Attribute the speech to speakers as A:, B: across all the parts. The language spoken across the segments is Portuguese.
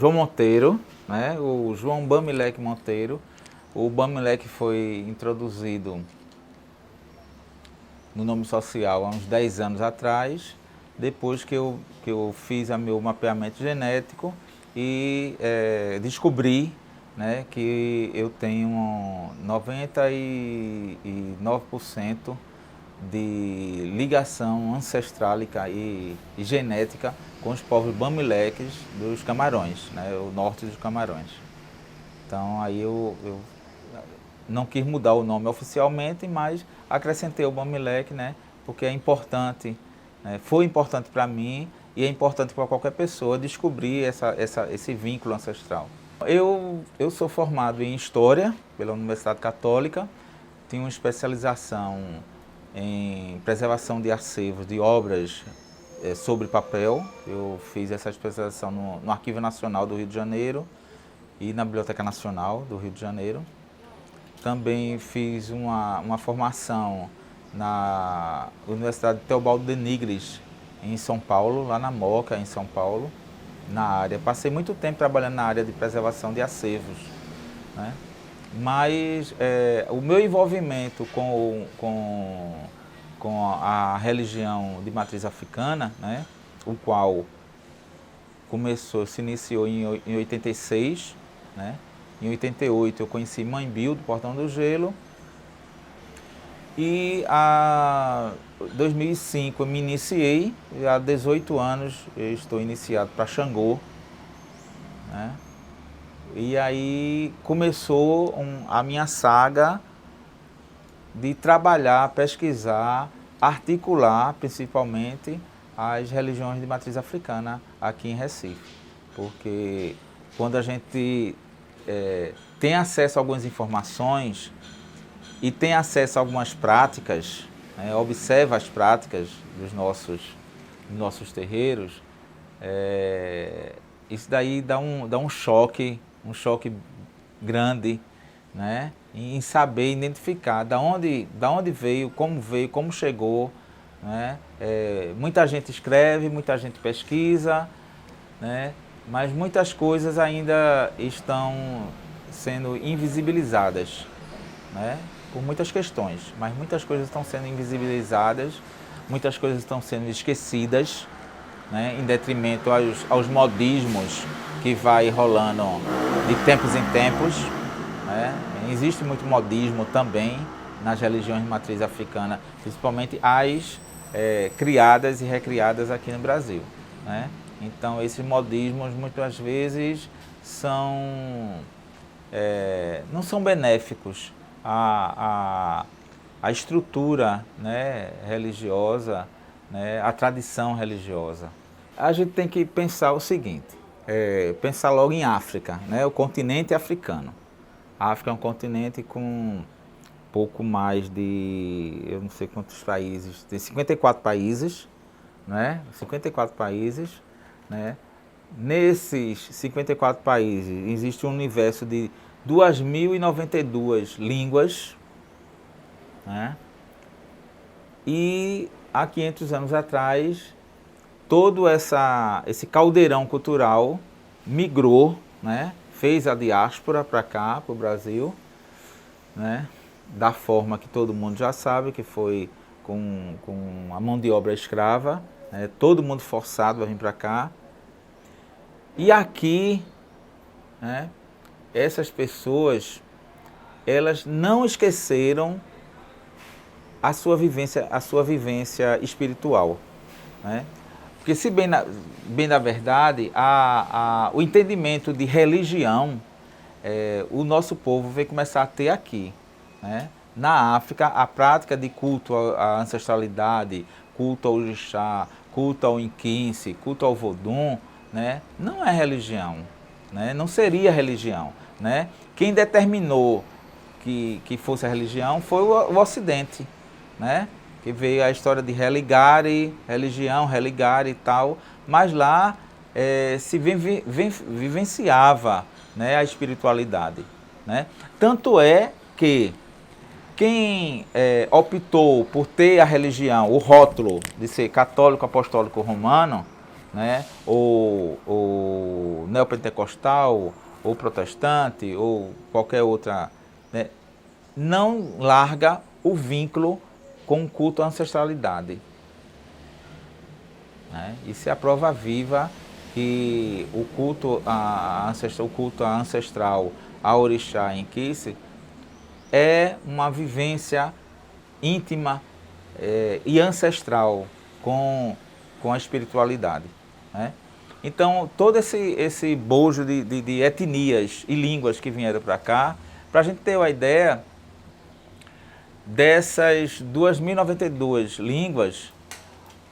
A: João Monteiro, né? O João Bamileke Monteiro. O Bamileke foi introduzido no nome social há uns 10 anos atrás, depois que eu fiz o meu mapeamento genético e descobri, né, que eu tenho 99% de ligação ancestral e genética com os povos Bamileques dos Camarões, né, o norte dos Camarões. Então aí eu não quis mudar o nome oficialmente, mas acrescentei o Bamileke, né, porque é importante, né, foi importante para mim e é importante para qualquer pessoa descobrir esse vínculo ancestral. Eu sou formado em História pela Universidade Católica, tenho uma especialização em preservação de acervos de obras sobre papel. Eu fiz essa especialização no Arquivo Nacional do Rio de Janeiro e na Biblioteca Nacional do Rio de Janeiro. Também fiz uma formação na Universidade Teobaldo de Nigris, em São Paulo, lá na Moca, em São Paulo, na área. Passei muito tempo trabalhando na área de preservação de acervos, né? Mas o meu envolvimento com a religião de matriz africana, né, o qual se iniciou em 86, né? Em 88 eu conheci Mãe Bill, do Portão do Gelo, e em 2005 eu me iniciei, e há 18 anos eu estou iniciado para Xangô, né? E aí começou a minha saga de trabalhar, pesquisar, articular principalmente as religiões de matriz africana aqui em Recife. Porque quando a gente tem acesso a algumas informações e tem acesso a algumas práticas, né, observa as práticas dos nossos terreiros, isso daí dá um choque grande, né, em saber identificar da onde veio, como chegou, né? Muita gente escreve, muita gente pesquisa, né, mas muitas coisas ainda estão sendo invisibilizadas, né, por muitas questões, mas muitas coisas estão sendo invisibilizadas, muitas coisas estão sendo esquecidas, né, em detrimento aos modismos que vai rolando de tempos em tempos, né? Existe muito modismo também nas religiões de matriz africana, principalmente as criadas e recriadas aqui no Brasil, né? Então esses modismos muitas vezes não são benéficos à estrutura, né, religiosa, né, à tradição religiosa. A gente tem que pensar o seguinte, pensar logo em África, né, o continente africano. A África é um continente com pouco mais de, eu não sei quantos países, tem 54 países, né, 54 países, né. Nesses 54 países existe um universo de 2.092 línguas, né, e há 500 anos atrás todo esse caldeirão cultural migrou, né, fez a diáspora para cá, para o Brasil, né, da forma que todo mundo já sabe, que foi com a mão de obra escrava, né, todo mundo forçado a vir para cá. E aqui, né, essas pessoas, elas não esqueceram a sua vivência espiritual, né? Porque se bem na verdade, o entendimento de religião, o nosso povo veio começar a ter aqui, né? Na África, a prática de culto à ancestralidade, culto ao orixá, culto ao inquince, culto ao vodum, né, não é religião, né? Não seria religião, né? Quem determinou que fosse a religião foi o Ocidente, né? Que veio a história de religare, religião, religare e tal, mas lá se vivenciava, né, a espiritualidade, né? Tanto é que quem optou por ter a religião, o rótulo de ser católico apostólico romano, né, ou neopentecostal, ou protestante, ou qualquer outra, né, não larga o vínculo com o culto à ancestralidade. Né? Isso é a prova viva que o culto à ancestral, a orixá em Kice, é uma vivência íntima e ancestral com a espiritualidade. Né? Então, todo esse bojo de etnias e línguas que vieram para cá, para a gente ter uma ideia, dessas 2.092 línguas,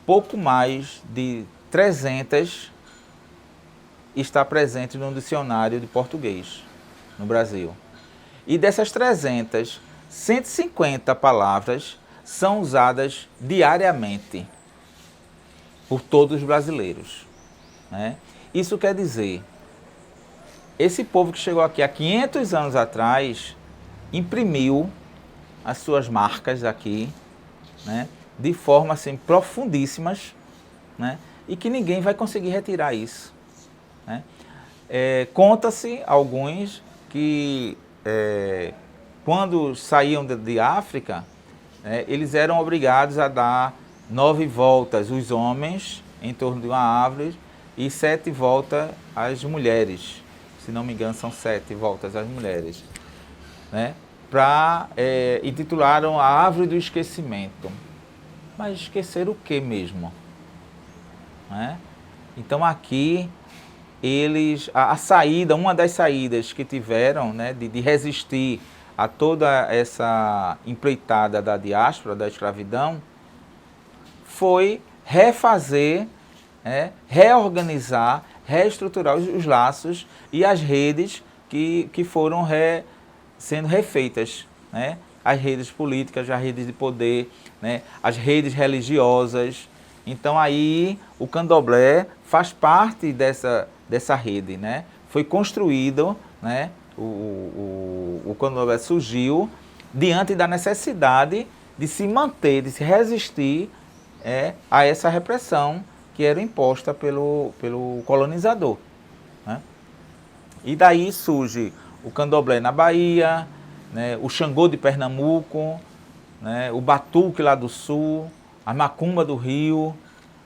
A: pouco mais de 300 está presente no dicionário de português no Brasil. E dessas 300, 150 palavras são usadas diariamente por todos os brasileiros. Né? Isso quer dizer, esse povo que chegou aqui há 500 anos atrás, imprimiu as suas marcas aqui, né? De forma assim, profundíssimas, né? E que ninguém vai conseguir retirar isso. Né? Conta-se alguns que quando saíam de África, eles eram obrigados a dar 9 voltas os homens em torno de uma árvore e 7 voltas as mulheres. Se não me engano, são 7 voltas as mulheres. Né? Intitularam a Árvore do Esquecimento. Mas esquecer o que mesmo? Né? Então aqui eles, a saída, uma das saídas que tiveram, né, de resistir a toda essa empreitada da diáspora, da escravidão, foi refazer, reorganizar, reestruturar os laços e as redes que foram sendo refeitas, né? As redes políticas, as redes de poder, né? As redes religiosas. Então aí o candomblé faz parte dessa rede, né? Foi construído, né? O candomblé surgiu diante da necessidade de se manter, de se resistir a essa repressão que era imposta pelo colonizador. Né? E daí surge o candomblé na Bahia, né, o Xangô de Pernambuco, né, o batuque lá do sul, a macumba do Rio.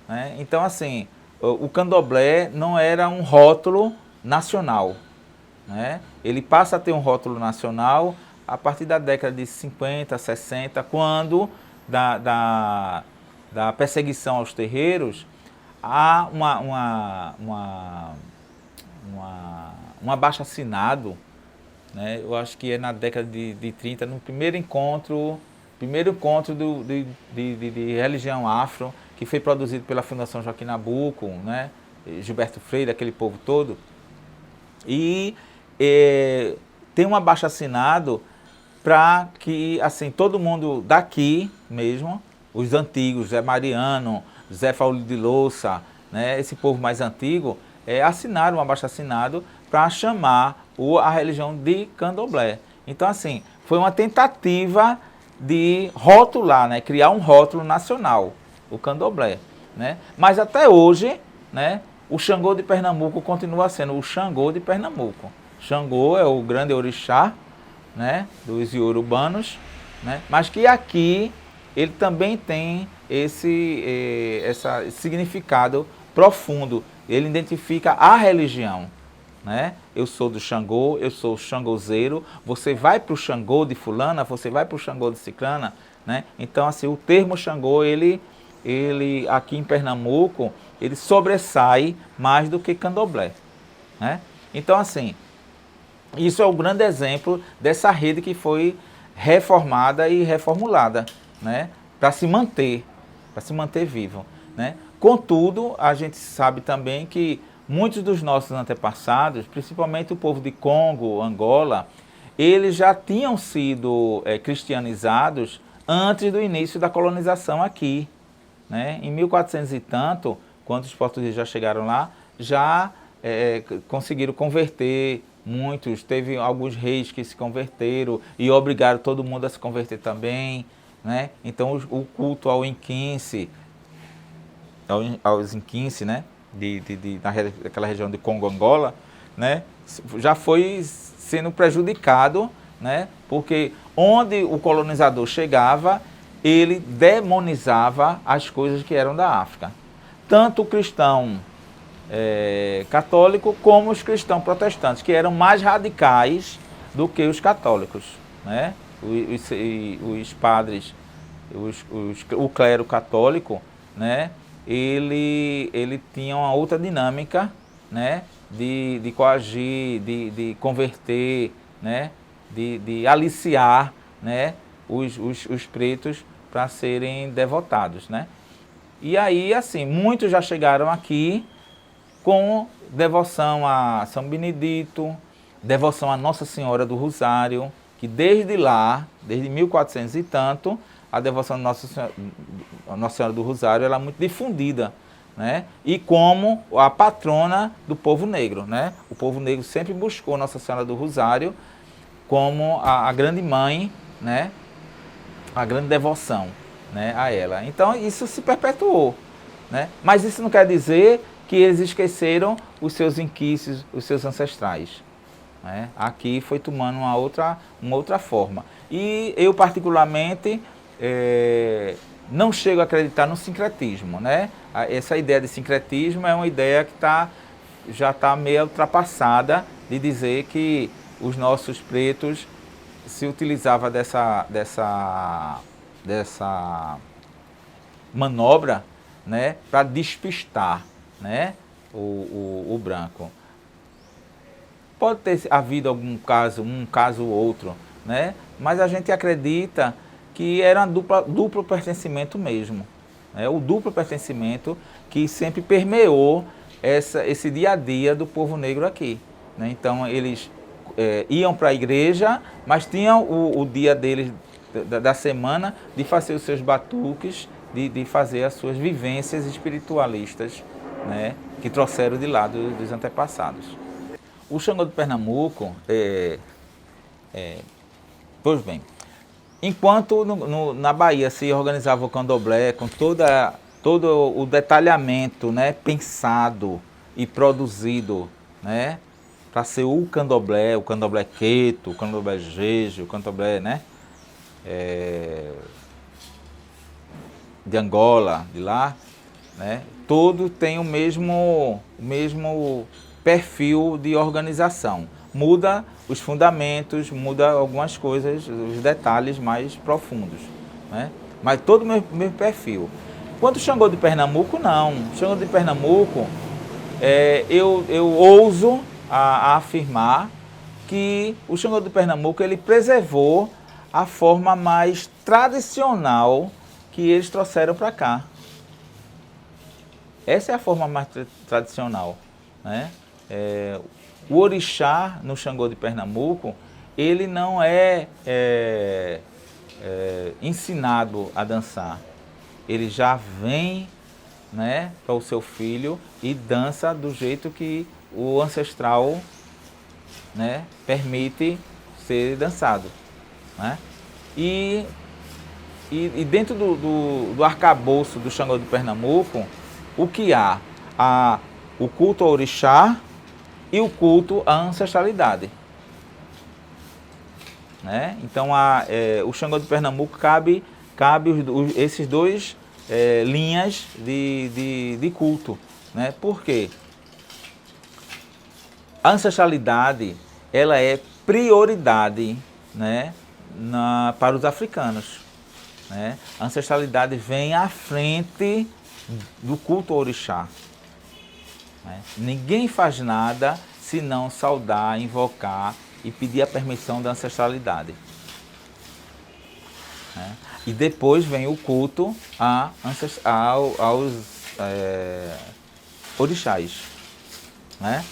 A: Né? Então, assim, o candomblé não era um rótulo nacional. Né? Ele passa a ter um rótulo nacional a partir da década de 50, 60, quando da perseguição aos terreiros, há um abaixo-assinado, né? Eu acho que é na década de 30, no primeiro encontro de religião afro, que foi produzido pela Fundação Joaquim Nabuco, né? Gilberto Freire, aquele povo todo. E tem um abaixo-assinado para que assim, todo mundo daqui mesmo, os antigos, Zé Mariano, Zé Fauli de Louça, né? Esse povo mais antigo, assinaram um abaixo-assinado para chamar a religião de candomblé. Então, assim, foi uma tentativa de rotular, né, criar um rótulo nacional, o candomblé. Né? Mas até hoje, né, o Xangô de Pernambuco continua sendo o Xangô de Pernambuco. Xangô é o grande orixá, né, dos iorubanos, né, mas que aqui ele também tem esse significado profundo. Ele identifica a religião. Né? Eu sou do Xangô, eu sou xangozeiro, você vai para o Xangô de fulana, você vai para o Xangô de ciclana. Né? Então, assim, o termo Xangô, ele aqui em Pernambuco, ele sobressai mais do que candomblé. Né? Então, assim, isso é o grande exemplo dessa rede que foi reformada e reformulada, né? Para se manter vivo. Né? Contudo, a gente sabe também que muitos dos nossos antepassados, principalmente o povo de Congo, Angola, eles já tinham sido cristianizados antes do início da colonização aqui. Né? Em 1400 e tanto, quando os portugueses já chegaram lá, já conseguiram converter muitos. Teve alguns reis que se converteram e obrigaram todo mundo a se converter também. Né? Então o culto ao Inquince, aos Inquince, né? daquela região de Congo-Angola, né, já foi sendo prejudicado, né, porque onde o colonizador chegava, ele demonizava as coisas que eram da África. Tanto o cristão católico como os cristãos protestantes, que eram mais radicais do que os católicos, né? Os padres, o clero católico, né? Ele tinha uma outra dinâmica, né? De coagir, de converter, né? De aliciar, né? Os pretos para serem devotados, né? E aí, assim, muitos já chegaram aqui com devoção a São Benedito, devoção a Nossa Senhora do Rosário, que desde lá, desde 1400 e tanto, a devoção a Nossa Senhora do Rosário ela é muito difundida, né? E como a patrona do povo negro, né? O povo negro sempre buscou Nossa Senhora do Rosário como a grande mãe, né? A grande devoção, né, a ela. Então isso se perpetuou, né? Mas isso não quer dizer que eles esqueceram os seus inquícios, os seus ancestrais, né? Aqui foi tomando uma outra forma. E eu particularmente não chego a acreditar no sincretismo, né? Essa ideia de sincretismo é uma ideia que já está meio ultrapassada, de dizer que os nossos pretos se utilizava dessa manobra, né, para despistar, né, o branco. Pode ter havido um caso ou outro, né, mas a gente acredita que era duplo pertencimento mesmo, né, o duplo pertencimento que sempre permeou esse dia a dia do povo negro aqui, né. Então eles iam para a igreja, mas tinham o dia deles, da semana, de fazer os seus batuques, de fazer as suas vivências espiritualistas, né, que trouxeram de lá dos antepassados. O Xangô de Pernambuco, pois bem, enquanto na Bahia se organizava o candomblé com todo o detalhamento, né, pensado e produzido, né, para ser o candomblé queto, o candomblé jeje, o candomblé, né, de Angola, de lá, né, todo tem o mesmo perfil de organização. Muda os fundamentos, muda algumas coisas, os detalhes mais profundos, né, mas todo o mesmo perfil. Quanto o Xangô de Pernambuco, não. O Xangô de Pernambuco, eu ouso a afirmar que o Xangô de Pernambuco ele preservou a forma mais tradicional que eles trouxeram para cá. Essa é a forma mais tradicional, né? O orixá no Xangô de Pernambuco, ele não é ensinado a dançar. Ele já vem, né, para o seu filho e dança do jeito que o ancestral, né, permite ser dançado, né? E dentro do arcabouço do Xangô de Pernambuco, o que há? O culto ao orixá e o culto à ancestralidade, né? Então o Xangô de Pernambuco cabe esses dois linhas de culto, né? Por quê? A ancestralidade ela é prioridade, né, para os africanos, né? A ancestralidade vem à frente do culto ao orixá, né? Ninguém faz nada se não saudar, invocar e pedir a permissão da ancestralidade, né? E depois vem o culto aos orixás, né?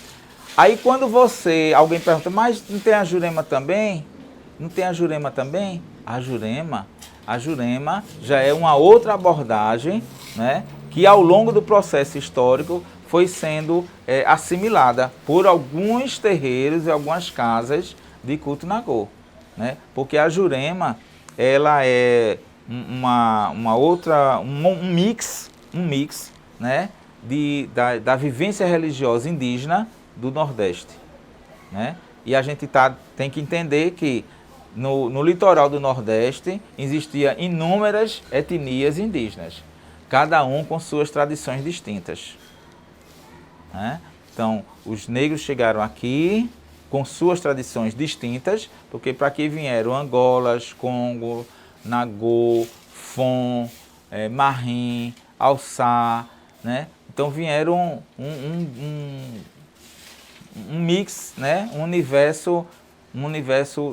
A: Aí quando alguém pergunta, mas não tem a Jurema também? Não tem a Jurema também? A Jurema já é uma outra abordagem, né, que ao longo do processo histórico foi sendo assimilada por alguns terreiros e algumas casas de culto nagô, né? Porque a Jurema ela é um mix, né, da vivência religiosa indígena do Nordeste, né? E a gente tem que entender que no litoral do Nordeste existiam inúmeras etnias indígenas, cada um com suas tradições distintas, né? Então, os negros chegaram aqui com suas tradições distintas, porque para aqui vieram Angolas, Congo, Nagô, Fon, Marim, Alçá, né? Então vieram um mix, né? Um universo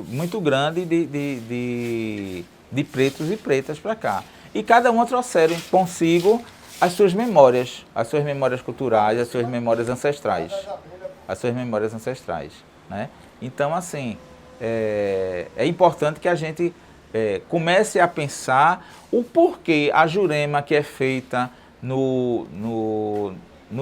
A: muito grande de pretos e pretas para cá. E cada um trouxeram consigo as suas memórias culturais, as suas memórias ancestrais. As suas memórias ancestrais, né? Então, assim, é importante que a gente comece a pensar o porquê a Jurema, que é feita no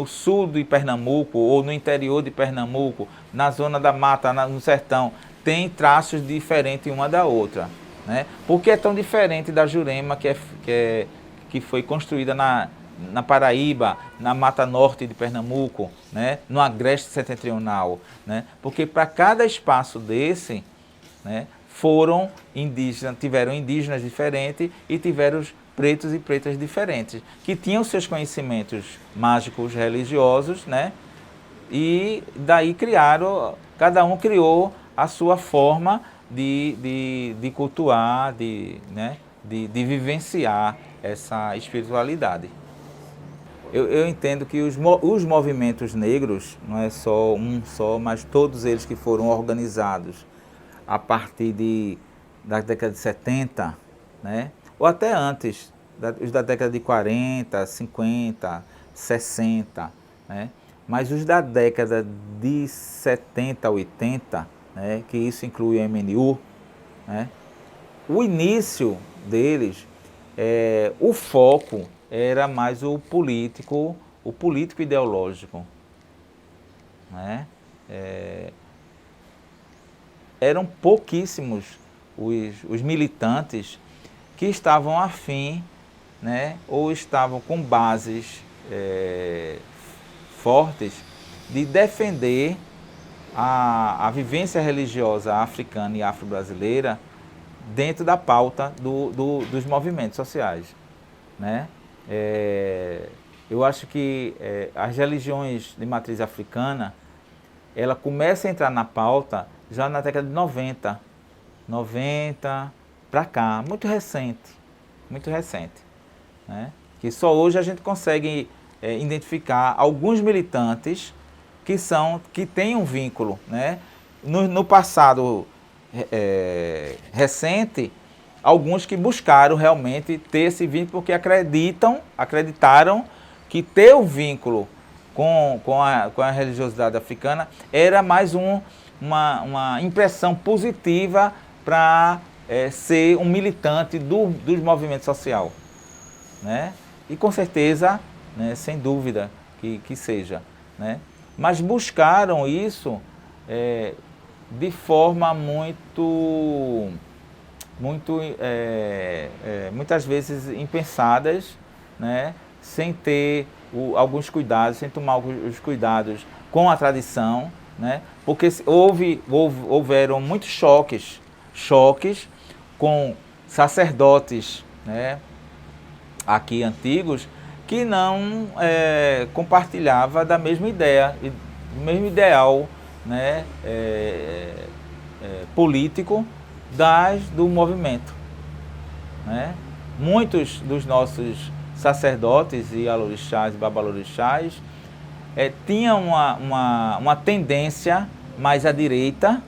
A: sul de Pernambuco ou no interior de Pernambuco, na zona da mata, no sertão, tem traços diferentes uma da outra, né? Por que é tão diferente da Jurema que foi construída na Paraíba, na Mata Norte de Pernambuco, né? No Agreste Setentrional, né? Porque para cada espaço desse, né, tiveram indígenas diferentes e tiveram pretos e pretas diferentes, que tinham seus conhecimentos mágicos religiosos, né? E daí cada um criou a sua forma de cultuar, né? de vivenciar essa espiritualidade. Eu entendo que os movimentos negros, não é só um só, mas todos eles que foram organizados a partir da década de 70, né? Ou até antes, os da década de 40, 50, 60, né? Mas os da década de 70, 80, né? Que isso inclui o MNU, né? O início deles, o foco era mais o político ideológico, né? Eram pouquíssimos os militantes que estavam afim, né, ou estavam com bases fortes de defender a vivência religiosa africana e afro-brasileira dentro da pauta dos movimentos sociais, né? Eu acho que as religiões de matriz africana, ela começa a entrar na pauta já na década de 90 para cá, muito recente, né? Que só hoje a gente consegue identificar alguns militantes que têm um vínculo, né? No passado recente, alguns que buscaram realmente ter esse vínculo porque acreditaram que ter um vínculo com a religiosidade africana era mais uma impressão positiva para ser um militante dos movimentos sociais, né? E com certeza, né, sem dúvida que seja, né? Mas buscaram isso de forma muitas vezes impensadas, né? Sem ter alguns cuidados, sem tomar os cuidados com a tradição, né? Porque houveram muitos choques com sacerdotes, né, aqui antigos, que não compartilhava da mesma ideia, do mesmo ideal, né, político do movimento, né? Muitos dos nossos sacerdotes e alorixás e babalorixás tinham uma tendência mais à direita,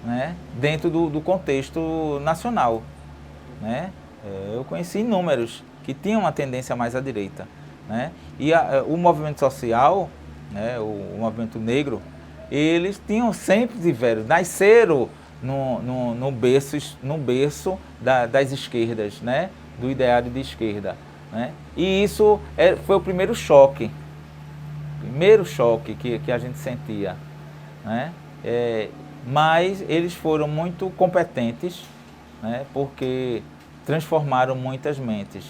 A: né, dentro do contexto nacional, né? Eu conheci inúmeros que tinham uma tendência mais à direita, né? E o movimento social, né, o movimento negro, eles nasceram no berço das esquerdas, né, do ideário de esquerda, né? E isso foi o primeiro choque que a gente sentia, né? Mas eles foram muito competentes, né, porque transformaram muitas mentes,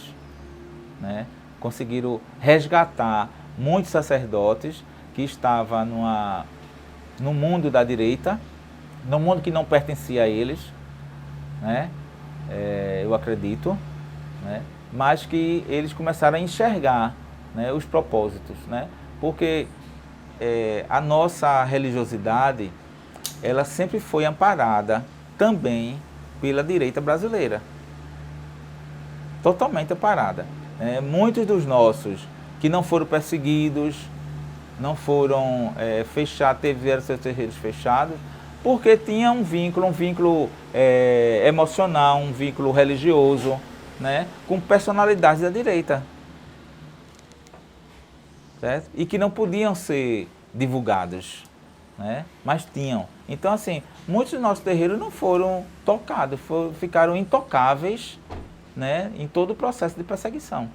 A: né? Conseguiram resgatar muitos sacerdotes que estavam no mundo da direita, no mundo que não pertencia a eles, né? Eu acredito, né? Mas que eles começaram a enxergar, né, os propósitos, né? Porque a nossa religiosidade, ela sempre foi amparada também pela direita brasileira, totalmente amparada. Muitos dos nossos que não foram perseguidos, não foram fechados, tiveram seus terreiros fechados, porque tinha um vínculo emocional, um vínculo religioso, né, com personalidades da direita, certo? E que não podiam ser divulgados, né, mas tinham. Então, assim, muitos dos nossos terreiros não foram tocados, ficaram intocáveis, né, em todo o processo de perseguição,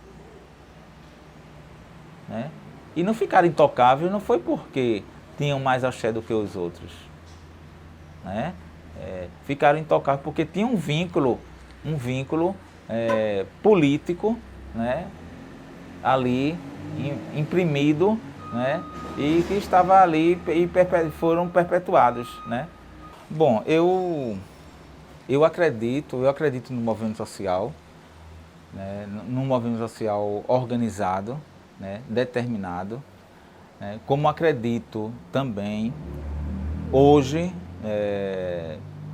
A: né? E não ficaram intocáveis não foi porque tinham mais axé do que os outros, né? Ficaram intocáveis porque tinham um vínculo político, né, ali imprimido, né, e que estava ali e foram perpetuados, né? Bom, eu acredito no movimento social, né, num movimento social organizado, né, determinado, né, como acredito também hoje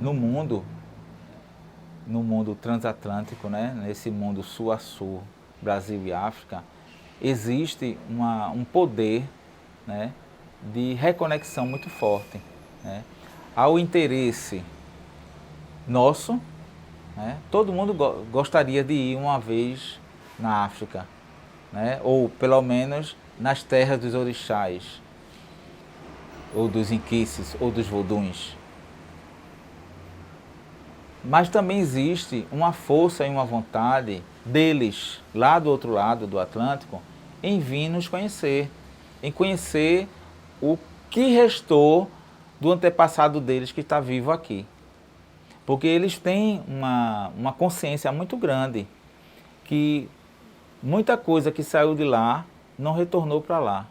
A: no mundo transatlântico, né, nesse mundo sul a sul, Brasil e África, existe um poder, né, de reconexão muito forte, né, ao interesse nosso, né, todo mundo gostaria de ir uma vez na África, né, ou pelo menos nas terras dos orixás, ou dos inquices, ou dos voduns. Mas também existe uma força e uma vontade deles, lá do outro lado do Atlântico, em vir nos conhecer, em conhecer o que restou do antepassado deles que está vivo aqui. Porque eles têm uma consciência muito grande que muita coisa que saiu de lá não retornou para lá.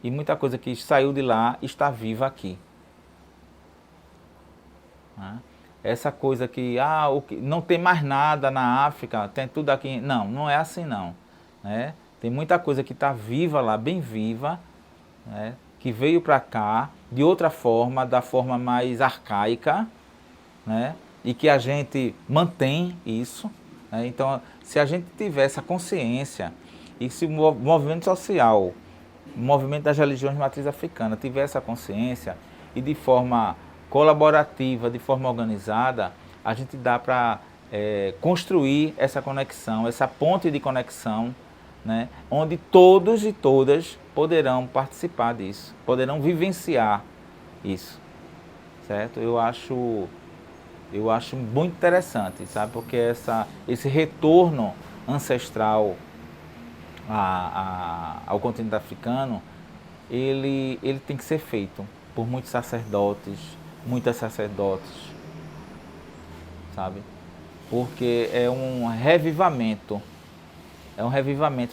A: E muita coisa que saiu de lá está viva aqui. Essa coisa que não tem mais nada na África, tem tudo aqui. Não, não é assim não, né? Tem muita coisa que está viva lá, bem viva, né? Que veio para cá de outra forma, da forma mais arcaica, né? E que a gente mantém isso, né? Então, se a gente tiver essa consciência e se o movimento social, o movimento das religiões de matriz africana tiver essa consciência e de forma colaborativa, de forma organizada, a gente dá para construir essa conexão, essa ponte de conexão, né, onde todos e todas poderão participar disso, poderão vivenciar isso, certo? Eu acho muito interessante, sabe? Porque esse retorno ancestral ao continente africano, ele tem que ser feito por muitos sacerdotes, muitas sacerdotes, sabe? Porque é um revivamento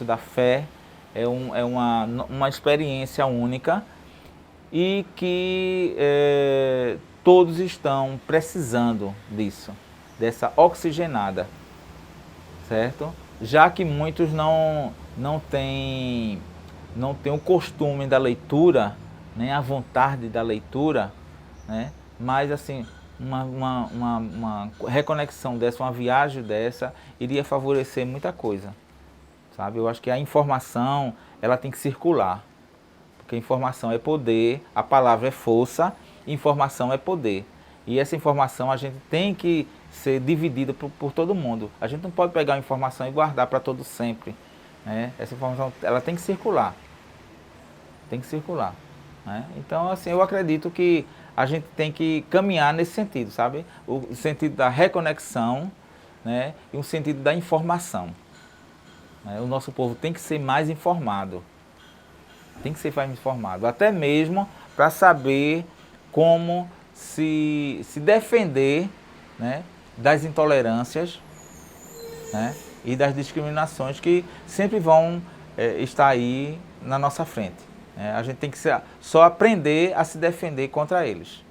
A: da fé, é uma experiência única e que todos estão precisando disso, dessa oxigenada, certo? Já que muitos não têm o costume da leitura, nem a vontade da leitura, né? Mas assim, uma reconexão dessa, uma viagem dessa, iria favorecer muita coisa, sabe? Eu acho que a informação, ela tem que circular, porque informação é poder, a palavra é força, informação é poder. E essa informação a gente tem que ser dividida por todo mundo. A gente não pode pegar a informação e guardar para todo sempre, né? Essa informação, ela tem que circular. Tem que circular, né? Então, assim, eu acredito que a gente tem que caminhar nesse sentido, sabe? O sentido da reconexão, né? E o sentido da informação, né? O nosso povo tem que ser mais informado. Tem que ser mais informado. Até mesmo para saber como se defender, né, das intolerâncias, né, e das discriminações que sempre vão estar aí na nossa frente. A gente tem que só aprender a se defender contra eles.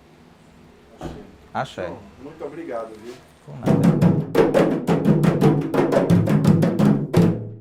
B: Axé.
A: Axé.
B: Bom, muito obrigado, viu?
A: Por nada.